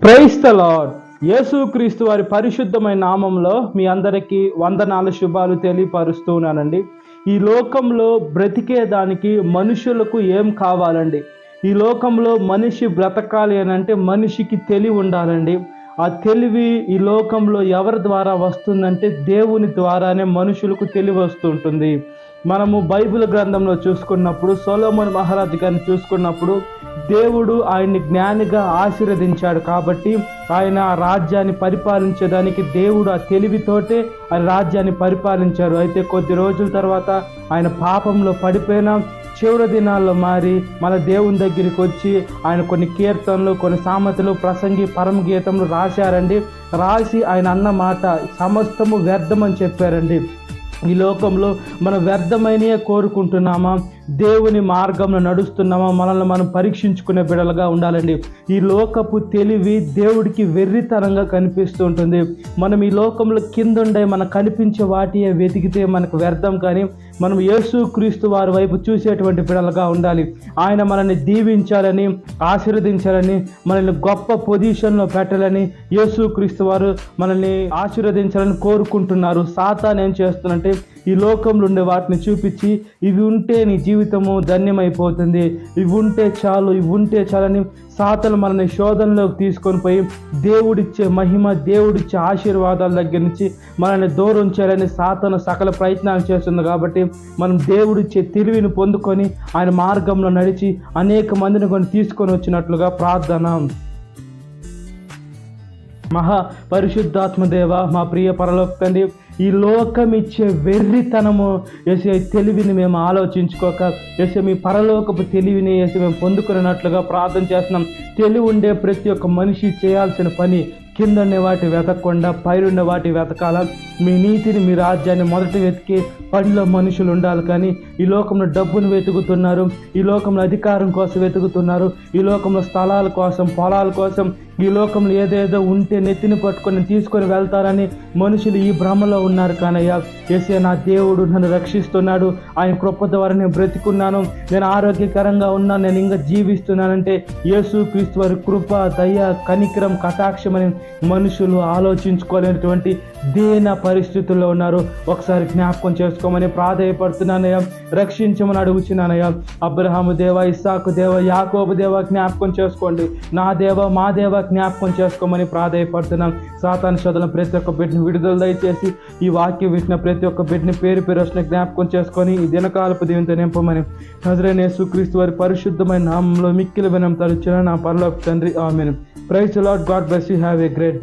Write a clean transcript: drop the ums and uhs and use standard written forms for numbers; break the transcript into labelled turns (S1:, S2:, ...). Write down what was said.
S1: Praise the lord. యేసుక్రీస్తు వారి పరిశుద్ధమైన నామంలో మీ అందరికీ వందనాలు, శుభాలు తెలియపరుస్తూ ఉన్నానండి. ఈ లోకంలో బ్రతికేదానికి మనుషులకు ఏం కావాలండి? ఈ లోకంలో మనిషి బ్రతకాలి అని అంటే మనిషికి తెలివి ఉండాలండి. ఆ తెలివి ఈ లోకంలో ఎవరి ద్వారా వస్తుందంటే దేవుని ద్వారానే మనుషులకు తెలివి వస్తుంటుంది. మనము బైబిల్ గ్రంథంలో చూసుకున్నప్పుడు, సొలొమోను మహారాజు గారిని చూసుకున్నప్పుడు దేవుడు ఆయన్ని జ్ఞానిగా ఆశీర్వదించాడు కాబట్టి ఆయన ఆ రాజ్యాన్ని పరిపాలించేదానికి దేవుడు ఆ తెలివితోటే ఆ రాజ్యాన్ని పరిపాలించారు. అయితే కొద్ది రోజుల తర్వాత ఆయన పాపంలో పడిపోయిన చివరి దినాల్లో మారి మన దేవుని దగ్గరికి వచ్చి ఆయన కొన్ని కీర్తనలు, కొన్ని సామెతలు, ప్రసంగి, పరమగీతములు రాశారండి. రాసి ఆయన అన్న మాట సమస్తము వ్యర్థమని చెప్పారండి. ఈ లోకంలో మనం వ్యర్థమైనయే కోరుకుంటున్నామా, దేవుని మార్గంలో నడుస్తున్నామా, మనల్ని మనం పరీక్షించుకునే బిడలుగా ఉండాలండి. ఈ లోకపు తెలివి దేవుడికి వెర్రితనంగా కనిపిస్తూ ఉంటుంది. మనం ఈ లోకంలో కిందుండే మనకు కనిపించే వాటియే వెతికితే మనకు వ్యర్థం, కానీ మనం యేసుక్రీస్తు వారి వైపు చూసేటువంటి బిడలుగా ఉండాలి. ఆయన మనల్ని దీవించాలని, ఆశీర్వదించాలని, మనల్ని గొప్ప పొజిషన్లో పెట్టాలని యేసుక్రీస్తు వారు మనల్ని ఆశీర్వదించాలని కోరుకుంటున్నారు. సాతాను ఏం చేస్తున్నంటే ఈ లోకంలో ఉండే వాటిని చూపించి ఇవి ఉంటే నీ జీవితము ధన్యమైపోతుంది, ఇవి ఉంటే చాలు, ఇవి ఉంటే చాలని సాతాను మనల్ని శోధనలోకి తీసుకొని పోయి దేవుడిచ్చే మహిమ, దేవుడిచ్చే ఆశీర్వాదాల దగ్గర నుంచి మనల్ని దూరం చేయాలని సాతాను సకల ప్రయత్నాలు చేస్తుంది. కాబట్టి మనం దేవుడిచ్చే తెలివిని పొందుకొని ఆయన మార్గంలో నడిచి అనేక మందిని కొని తీసుకొని వచ్చినట్లుగా ప్రార్థన. మహా పరిశుద్ధాత్మ దేవ, మా ప్రియ పరలోక తండ్రి, ఈ లోకం ఇచ్చే వెర్రితనము వేసే తెలివిని మేము ఆలోచించుకోక వేసే మీ పరలోకపు తెలివిని వేసి మేము పొందుకున్నట్లుగా ప్రార్థన చేస్తున్నాం. తెలివి ఉండే ప్రతి ఒక్క మనిషి చేయాల్సిన పని కిందనే వాటి వెతకకుండా పైరుండే వాటి వెతకాల. మీ నీతిని, మీ రాజ్యాన్ని మొదట వెతికి పనిలో మనుషులు ఉండాలి. కానీ ఈ లోకంలో డబ్బును వెతుకుతున్నారు, ఈ లోకంలో అధికారం కోసం వెతుకుతున్నారు, ఈ లోకంలో స్థలాల కోసం, పొలాల కోసం, ఈ లోకంలో ఏదేదో ఉంటే నెత్తిని పట్టుకొని తీసుకొని వెళ్తారని మనుషులు ఈ భ్రమలో ఉన్నారు. కానయ్యా యేసయ్య, నా దేవుడు నన్ను రక్షిస్తున్నాడు, ఆయన కృప ద్వారా నేను బ్రతికున్నాను, నేను ఆరోగ్యకరంగా ఉన్నాను, నేను ఇంకా జీవిస్తున్నానంటే యేసుక్రీస్తు వారి కృప, దయ, కనికరం, కటాక్షం అని మనుషులు ఆలోచించుకోలేనటువంటి దీన పరిస్థితుల్లో ఉన్నారు. ఒకసారి జ్ఞాపకం చేసుకోమని ప్రాధేయపడుతున్నానయ్యా, రక్షించమని అడుగుచున్నానయ్యా. అబ్రహాము దేవ, ఇస్సాకు దేవ, యాకోబు దేవ జ్ఞాపకం చేసుకోండి. నా దేవ, మా దేవ జ్ఞాపకం చేసుకోమని ప్రాధేయపడుతున్నాం. సాతాను శోధన ప్రతి ఒక్క బిడ్డని విడుదల దయచేసి ఈ వాక్యం వింటున్న ప్రతి ఒక్క బిడ్డని పేరు పేరు వచ్చిన జ్ఞాపకం చేసుకొని ఈ దినకాలపు దీవెనతో నింపమని నజరేయుడైన యేసుక్రీస్తు వారి పరిశుద్ధమైన నామంలో మిక్కిలి వినయం తలుచున్నాను నా పరలోక తండ్రి, amen. Praise the Lord. God bless you. Have a great day.